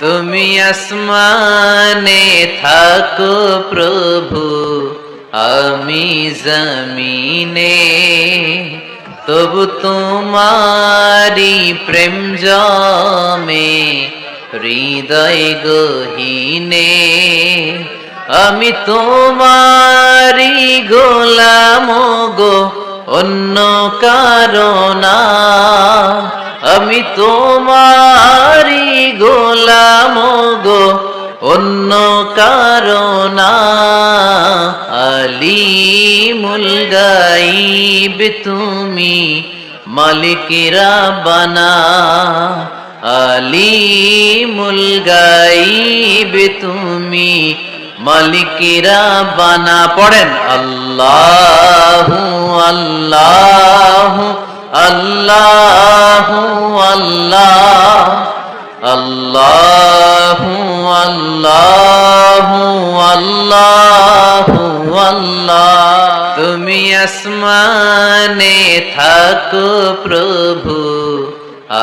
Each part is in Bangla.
তুমি আসমানে থাকো প্রভু, আমি জমিনে, তবু তোমারি প্রেম জমে হৃদয় গহীনে। আমি তোমারি গোলাম গো, অন্য কারো না। আমি তোমারি গোলাম গো, অন্য কারো না। আলিমুল গাইব তুমি, মালিক রাব্বানা। আলিমুল গাইব তুমি, মালিক রাব্বানা। পড়েন আল্লাহু আল্লাহু আল্লাহু আল্লাহ, আল্লাহু আল্লাহু আল্লাহু আল্লাহ। তুমি আসমানে থাকো প্রভু,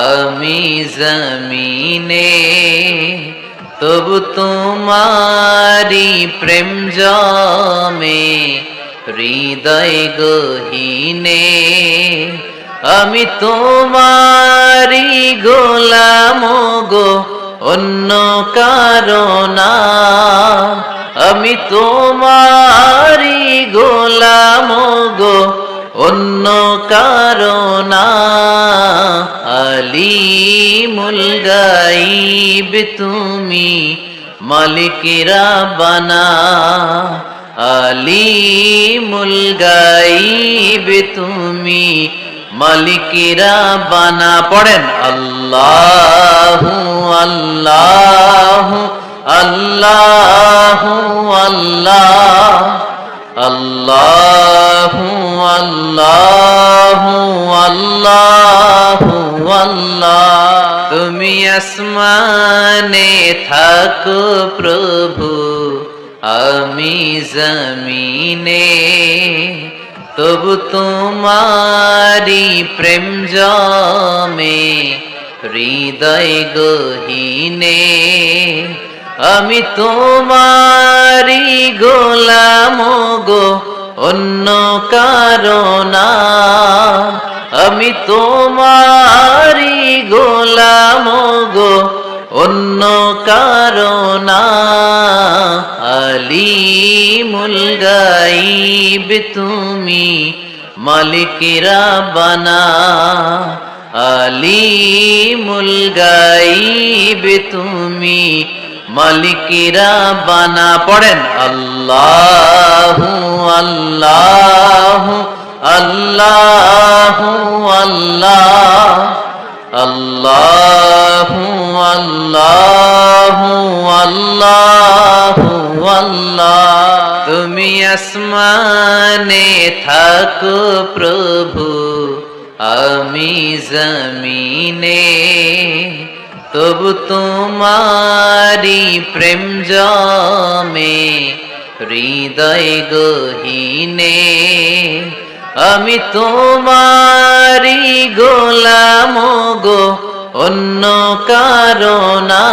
আমি জমিনে, তবু তোমারি প্রেম জমে হৃদয় গহীনে। আমি তোমারি গোলাম গো, অন্য কারো না। আমি তোমারি গোলাম গো, অন্য কারো না। আলিমুল গাইব তুমি, মালিক রাব্বানা। আলিমুল গাইব তুমি, মালিক রাব্বানা। পড়েন আল্লাহু আল্লাহু আল্লাহু আল্লাহ, আল্লাহু আল্লাহু আল্লাহু আল্লাহ। তুমি আসমানে থাকো প্রভু, আমি জমিনে, তবু তোমারি প্রেম জমে হৃদয় গহীনে। আমি তোমারি গোলাম গো, অন্য কারো না। আমি তোমারি গোলাম গো, অন্য কারো না। আলিমুল গাইব তুমি, মালিক রাব্বানা। আলিমুল গাইব তুমি, মালিক রাব্বানা। পড়েন আল্লাহু আল্লাহু আল্লাহু আল্লাহ, আল্লাহু আল্লাহু আল্লাহু আল্লাহ। তুমি আসমানে থাকো প্রভু, আমি জমিনে, তবু তোমারি প্রেম জমে হৃদয় গহীনে। আমি তোমারি গোলাম গো, অন্য কারো না।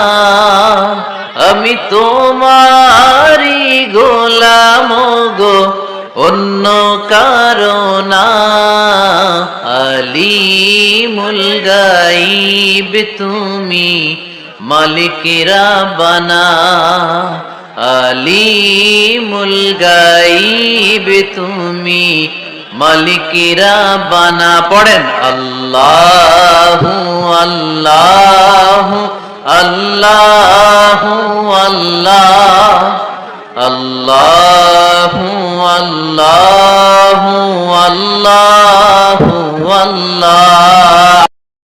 আমি তোমারি গোলাম গো, অন্য কারো না। আলিমুল গাইব তুমি, মালিক রাব্বানা। আলিমুল গাইব তুমি, মালিক রাব্বানা। পড়েন আল্লাহু আল্লাহু আল্লাহু আল্লাহ, আল্লাহু আল্লাহু আল্লাহু আল্লাহ।